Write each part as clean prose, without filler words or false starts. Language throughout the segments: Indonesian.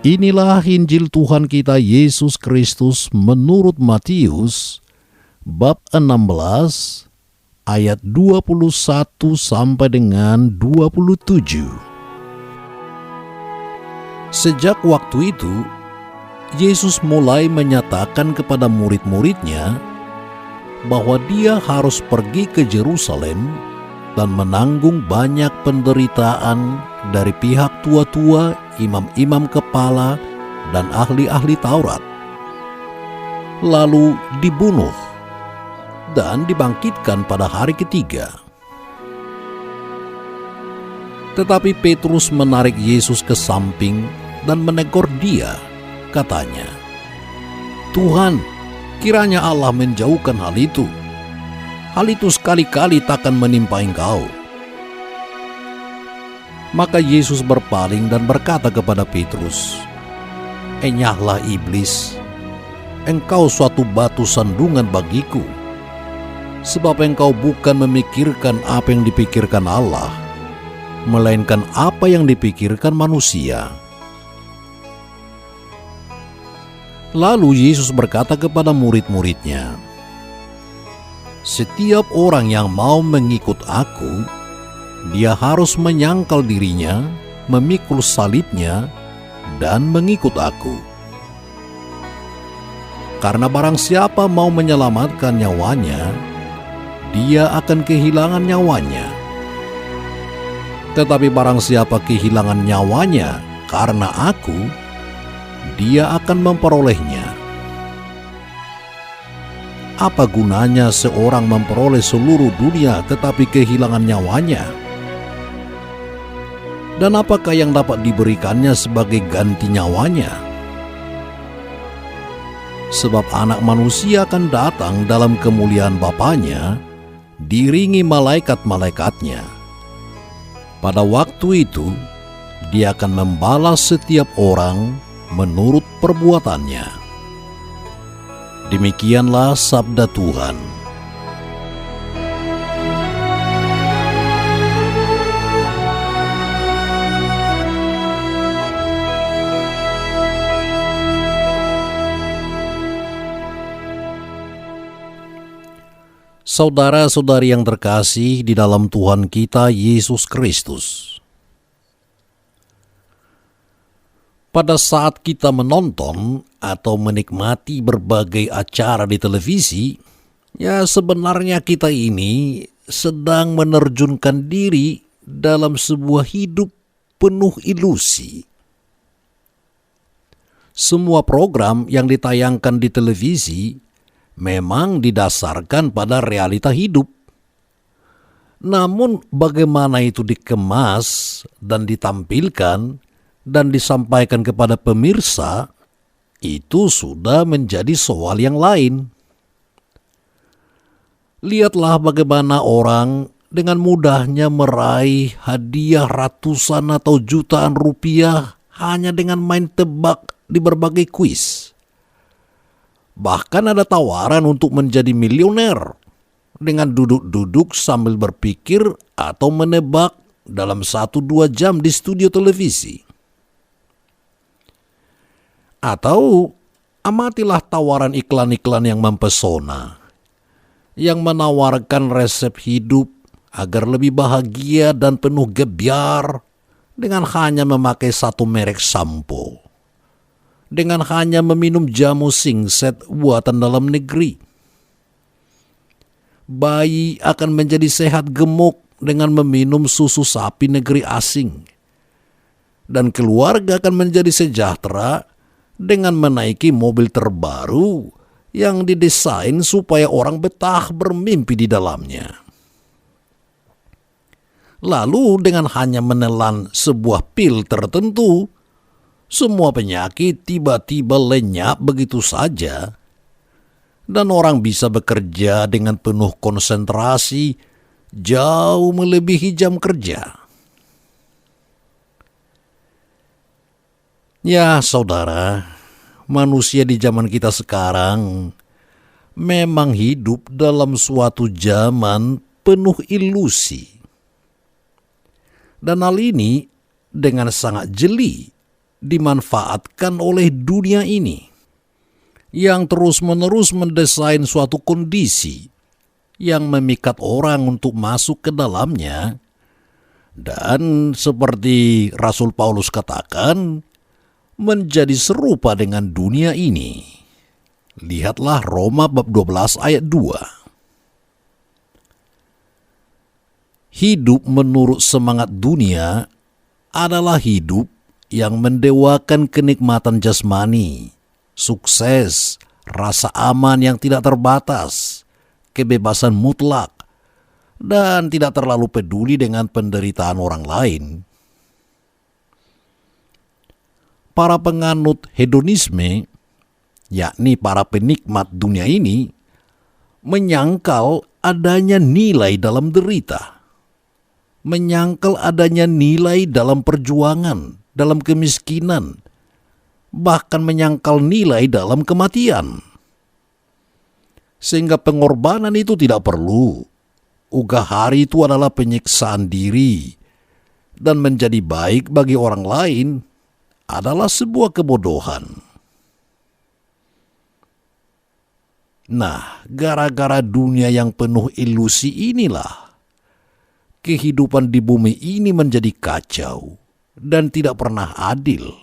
Inilah Injil Tuhan kita Yesus Kristus menurut Matius bab 16 ayat 21 sampai dengan 27. Sejak waktu itu, Yesus mulai menyatakan kepada murid-muridnya bahwa dia harus pergi ke Yerusalem dan menanggung banyak penderitaan dari pihak tua-tua, imam-imam kepala, dan ahli-ahli Taurat. Lalu dibunuh dan dibangkitkan pada hari ketiga. Tetapi Petrus menarik Yesus ke samping dan menegur dia, katanya, "Tuhan, kiranya Allah menjauhkan hal itu. Hal itu sekali-kali takkan menimpa engkau." Maka Yesus berpaling dan berkata kepada Petrus, "Enyahlah iblis, engkau suatu batu sandungan bagiku, sebab engkau bukan memikirkan apa yang dipikirkan Allah, melainkan apa yang dipikirkan manusia." Lalu Yesus berkata kepada murid-muridnya, "Setiap orang yang mau mengikut aku, dia harus menyangkal dirinya, memikul salibnya, dan mengikut aku. Karena barang siapa mau menyelamatkan nyawanya, dia akan kehilangan nyawanya. Tetapi barang siapa kehilangan nyawanya karena aku, dia akan memperolehnya. Apa gunanya seorang memperoleh seluruh dunia tetapi kehilangan nyawanya? Dan apakah yang dapat diberikannya sebagai ganti nyawanya? Sebab Anak Manusia akan datang dalam kemuliaan Bapanya, diiringi malaikat-malaikatnya. Pada waktu itu, dia akan membalas setiap orang menurut perbuatannya." Demikianlah sabda Tuhan. Saudara-saudari yang terkasih di dalam Tuhan kita Yesus Kristus, pada saat kita menonton atau menikmati berbagai acara di televisi, ya sebenarnya kita ini sedang menerjunkan diri dalam sebuah hidup penuh ilusi. Semua program yang ditayangkan di televisi memang didasarkan pada realita hidup. Namun bagaimana itu dikemas dan ditampilkan dan disampaikan kepada pemirsa, itu sudah menjadi soal yang lain. Lihatlah bagaimana orang dengan mudahnya meraih hadiah ratusan atau jutaan rupiah hanya dengan main tebak di berbagai kuis. Bahkan ada tawaran untuk menjadi milioner dengan duduk-duduk sambil berpikir atau menebak dalam 1-2 jam di studio televisi. Atau amatilah tawaran iklan-iklan yang mempesona, yang menawarkan resep hidup agar lebih bahagia dan penuh gebyar dengan hanya memakai satu merek sampo, dengan hanya meminum jamu singset buatan dalam negeri. Bayi akan menjadi sehat gemuk dengan meminum susu sapi negeri asing, dan keluarga akan menjadi sejahtera dengan menaiki mobil terbaru yang didesain supaya orang betah bermimpi di dalamnya. Lalu dengan hanya menelan sebuah pil tertentu, semua penyakit tiba-tiba lenyap begitu saja, dan orang bisa bekerja dengan penuh konsentrasi jauh melebihi jam kerja. Ya saudara, manusia di zaman kita sekarang memang hidup dalam suatu zaman penuh ilusi. Dan hal ini dengan sangat jeli dimanfaatkan oleh dunia ini yang terus-menerus mendesain suatu kondisi yang memikat orang untuk masuk ke dalamnya. Dan seperti Rasul Paulus katakan, menjadi serupa dengan dunia ini. Lihatlah Roma bab 12 ayat 2. Hidup menurut semangat dunia adalah hidup yang mendewakan kenikmatan jasmani, sukses, rasa aman yang tidak terbatas, kebebasan mutlak, dan tidak terlalu peduli dengan penderitaan orang lain. Para penganut hedonisme, yakni para penikmat dunia ini, menyangkal adanya nilai dalam derita, menyangkal adanya nilai dalam perjuangan, dalam kemiskinan, bahkan menyangkal nilai dalam kematian. Sehingga pengorbanan itu tidak perlu. Ugah hari itu adalah penyiksaan diri, dan menjadi baik bagi orang lain adalah sebuah kebodohan. Nah, gara-gara dunia yang penuh ilusi inilah kehidupan di bumi ini menjadi kacau dan tidak pernah adil.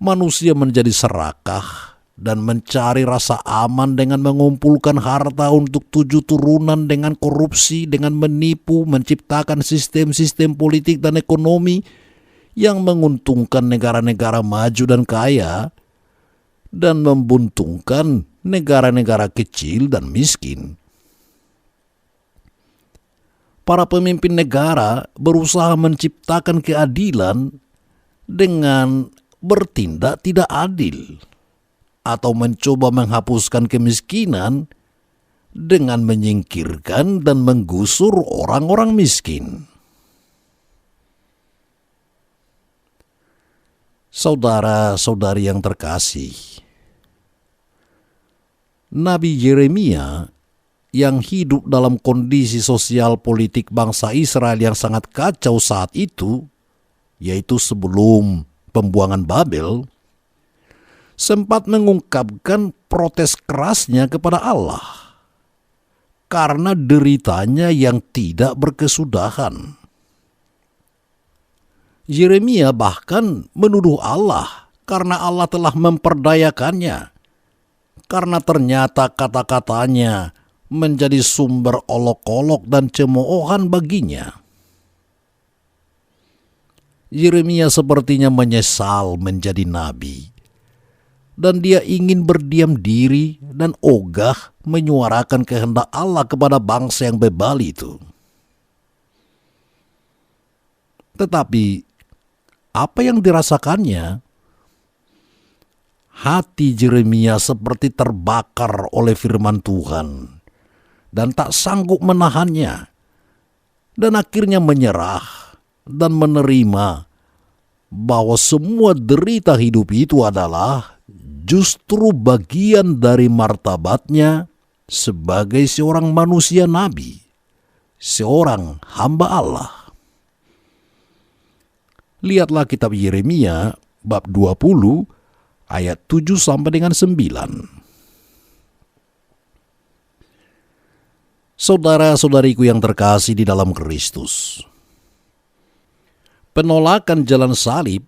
Manusia menjadi serakah dan mencari rasa aman dengan mengumpulkan harta untuk 7 turunan dengan korupsi, dengan menipu, menciptakan sistem-sistem politik dan ekonomi yang menguntungkan negara-negara maju dan kaya dan membuntungkan negara-negara kecil dan miskin. Para pemimpin negara berusaha menciptakan keadilan dengan bertindak tidak adil, atau mencoba menghapuskan kemiskinan dengan menyingkirkan dan menggusur orang-orang miskin. Saudara-saudari yang terkasih, Nabi Yeremia yang hidup dalam kondisi sosial politik bangsa Israel yang sangat kacau saat itu, yaitu sebelum pembuangan Babel, sempat mengungkapkan protes kerasnya kepada Allah karena deritanya yang tidak berkesudahan. Yeremia bahkan menuduh Allah karena Allah telah memperdayakannya, karena ternyata kata-katanya menjadi sumber olok-olok dan cemoohan baginya. Yeremia sepertinya menyesal menjadi nabi, dan dia ingin berdiam diri dan ogah menyuarakan kehendak Allah kepada bangsa yang bebal itu. Tetapi apa yang dirasakannya? Hati Yeremia seperti terbakar oleh firman Tuhan dan tak sanggup menahannya, dan akhirnya menyerah dan menerima bahwa semua derita hidup itu adalah justru bagian dari martabatnya sebagai seorang manusia nabi, seorang hamba Allah. Lihatlah kitab Yeremia bab 20 ayat 7 sampai dengan 9. Saudara-saudariku yang terkasih di dalam Kristus, penolakan jalan salib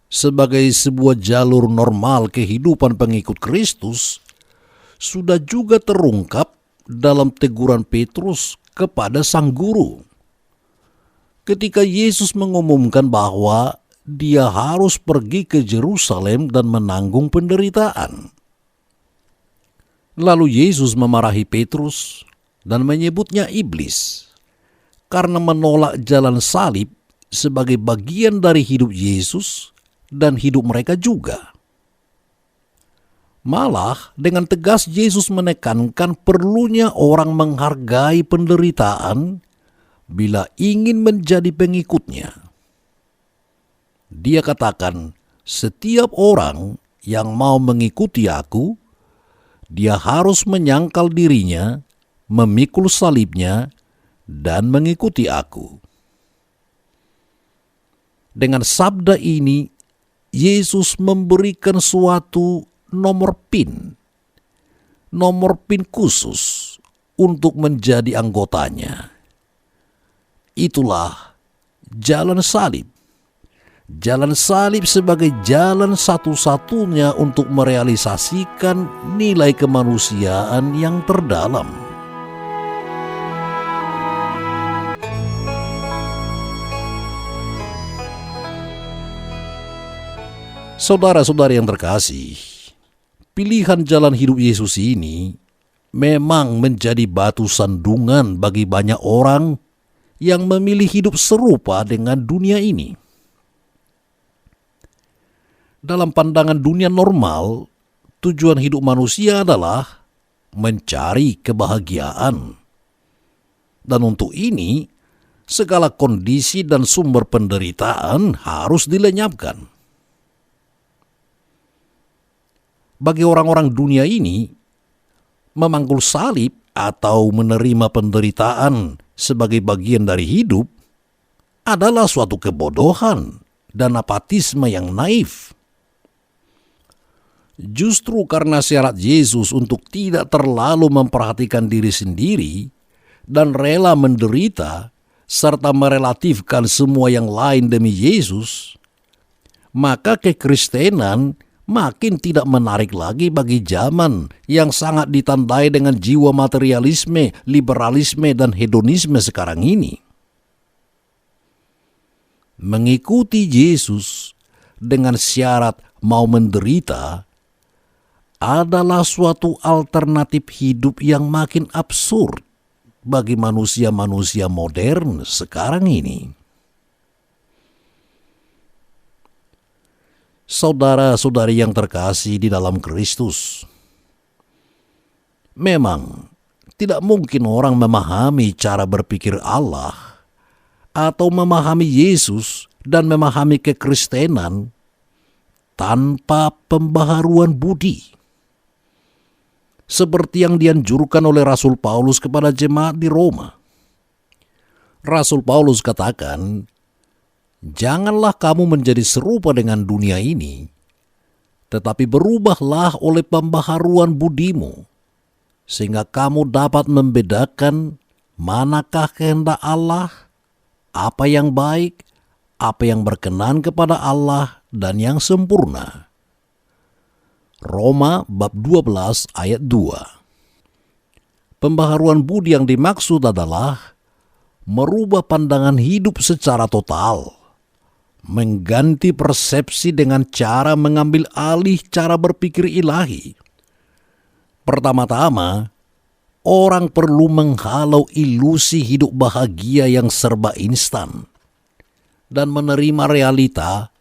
sebagai sebuah jalur normal kehidupan pengikut Kristus sudah juga terungkap dalam teguran Petrus kepada sang guru. Ketika Yesus mengumumkan bahwa dia harus pergi ke Yerusalem dan menanggung penderitaan. Lalu Yesus memarahi Petrus dan menyebutnya iblis karena menolak jalan salib sebagai bagian dari hidup Yesus dan hidup mereka juga. Malah dengan tegas Yesus menekankan perlunya orang menghargai penderitaan bila ingin menjadi pengikutnya. Dia katakan, setiap orang yang mau mengikuti aku, dia harus menyangkal dirinya, memikul salibnya, dan mengikuti aku. Dengan sabda ini, Yesus memberikan suatu nomor PIN khusus untuk menjadi anggotanya. Itulah jalan salib. Jalan salib sebagai jalan satu-satunya untuk merealisasikan nilai kemanusiaan yang terdalam. Saudara-saudara yang terkasih, pilihan jalan hidup Yesus ini memang menjadi batu sandungan bagi banyak orang yang memilih hidup serupa dengan dunia ini. Dalam pandangan dunia normal, tujuan hidup manusia adalah mencari kebahagiaan. Dan untuk ini, segala kondisi dan sumber penderitaan harus dilenyapkan. Bagi orang-orang dunia ini, memanggul salib atau menerima penderitaan sebagai bagian dari hidup adalah suatu kebodohan dan apatisme yang naif. Justru karena syarat Yesus untuk tidak terlalu memperhatikan diri sendiri dan rela menderita serta merelatifkan semua yang lain demi Yesus, maka kekristenan makin tidak menarik lagi bagi zaman yang sangat ditandai dengan jiwa materialisme, liberalisme, dan hedonisme sekarang ini. Mengikuti Yesus dengan syarat mau menderita adalah suatu alternatif hidup yang makin absurd bagi manusia-manusia modern sekarang ini. Saudara-saudari yang terkasih di dalam Kristus, memang tidak mungkin orang memahami cara berpikir Allah atau memahami Yesus dan memahami kekristenan tanpa pembaharuan budi. Seperti yang dianjurkan oleh Rasul Paulus kepada jemaat di Roma. Rasul Paulus katakan, "Janganlah kamu menjadi serupa dengan dunia ini, tetapi berubahlah oleh pembaharuan budimu, sehingga kamu dapat membedakan manakah kehendak Allah, apa yang baik, apa yang berkenan kepada Allah, dan yang sempurna." Roma bab 12 ayat 2. Pembaharuan budi yang dimaksud adalah merubah pandangan hidup secara total, mengganti persepsi dengan cara mengambil alih cara berpikir ilahi. Pertama-tama, orang perlu menghalau ilusi hidup bahagia yang serba instan dan menerima realita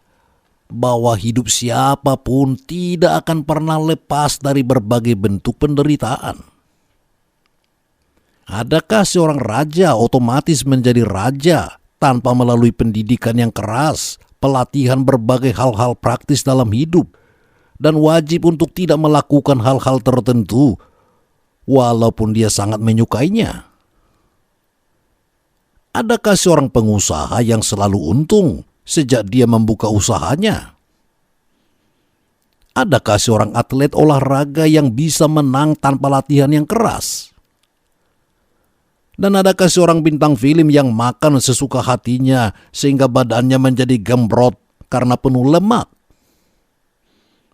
bahwa hidup siapapun tidak akan pernah lepas dari berbagai bentuk penderitaan. Adakah seorang raja otomatis menjadi raja tanpa melalui pendidikan yang keras, pelatihan berbagai hal-hal praktis dalam hidup, dan wajib untuk tidak melakukan hal-hal tertentu walaupun dia sangat menyukainya? Adakah seorang pengusaha yang selalu untung sejak dia membuka usahanya? Adakah seorang atlet olahraga yang bisa menang tanpa latihan yang keras? Dan adakah seorang bintang film yang makan sesuka hatinya sehingga badannya menjadi gembrot karena penuh lemak?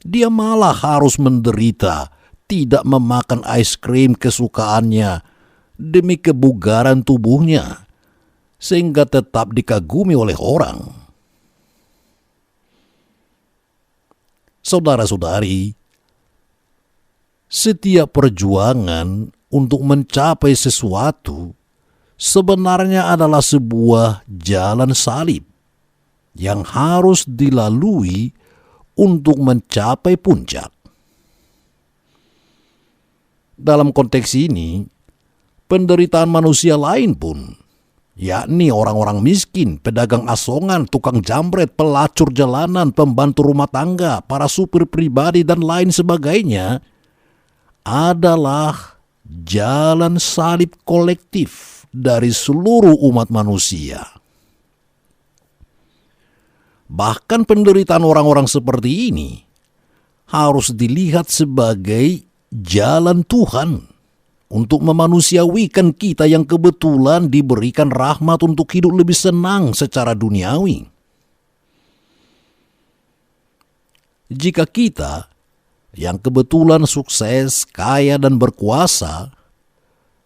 Dia malah harus menderita, tidak memakan es krim kesukaannya demi kebugaran tubuhnya, sehingga tetap dikagumi oleh orang. Saudara-saudari, setiap perjuangan untuk mencapai sesuatu sebenarnya adalah sebuah jalan salib yang harus dilalui untuk mencapai puncak. Dalam konteks ini, penderitaan manusia lain pun, yakni orang-orang miskin, pedagang asongan, tukang jambret, pelacur jalanan, pembantu rumah tangga, para supir pribadi, dan lain sebagainya, adalah jalan salib kolektif dari seluruh umat manusia. Bahkan penderitaan orang-orang seperti ini harus dilihat sebagai jalan Tuhan untuk memanusiawikan kita yang kebetulan diberikan rahmat untuk hidup lebih senang secara duniawi. Jika kita yang kebetulan sukses, kaya, dan berkuasa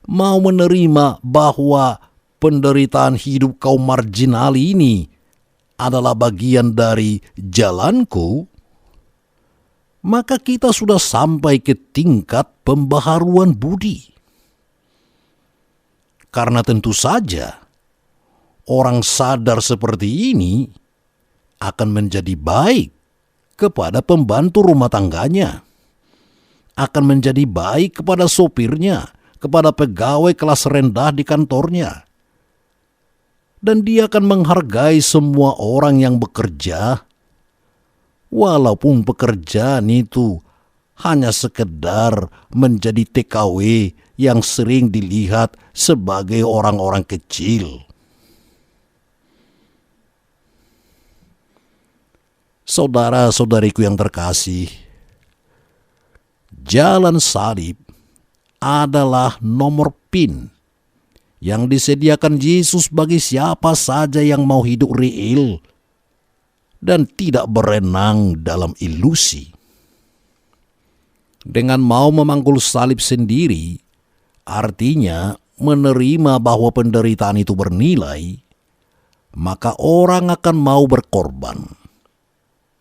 mau menerima bahwa penderitaan hidup kaum marginal ini adalah bagian dari jalanku, maka kita sudah sampai ke tingkat pembaharuan budi. Karena tentu saja orang sadar seperti ini akan menjadi baik kepada pembantu rumah tangganya, akan menjadi baik kepada sopirnya, kepada pegawai kelas rendah di kantornya. Dan dia akan menghargai semua orang yang bekerja, walaupun pekerjaan itu hanya sekedar menjadi TKW yang sering dilihat sebagai orang-orang kecil. Saudara-saudariku yang terkasih, jalan salib adalah nomor PIN yang disediakan Yesus bagi siapa saja yang mau hidup real dan tidak berenang dalam ilusi. Dengan mau memangkul salib sendiri, artinya menerima bahwa penderitaan itu bernilai, maka orang akan mau berkorban.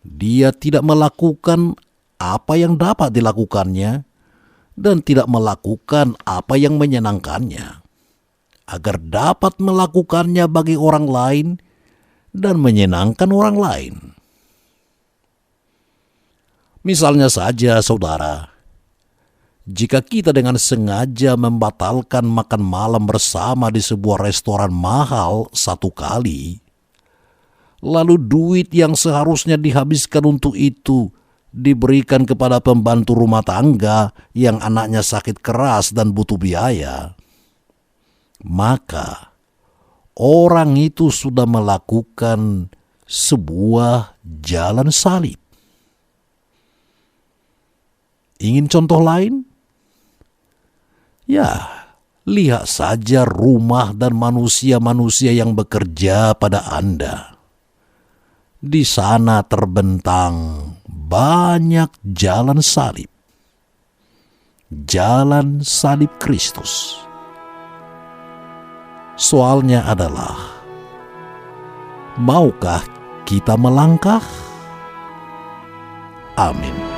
Dia tidak melakukan apa yang dapat dilakukannya dan tidak melakukan apa yang menyenangkannya, agar dapat melakukannya bagi orang lain dan menyenangkan orang lain. Misalnya saja, saudara, jika kita dengan sengaja membatalkan makan malam bersama di sebuah restoran mahal satu kali, lalu duit yang seharusnya dihabiskan untuk itu diberikan kepada pembantu rumah tangga yang anaknya sakit keras dan butuh biaya, maka orang itu sudah melakukan sebuah jalan salib. Ingin contoh lain? Ya, lihat saja rumah dan manusia-manusia yang bekerja pada Anda. Di sana terbentang banyak jalan salib. Jalan salib Kristus. Soalnya adalah, maukah kita melangkah? Amin.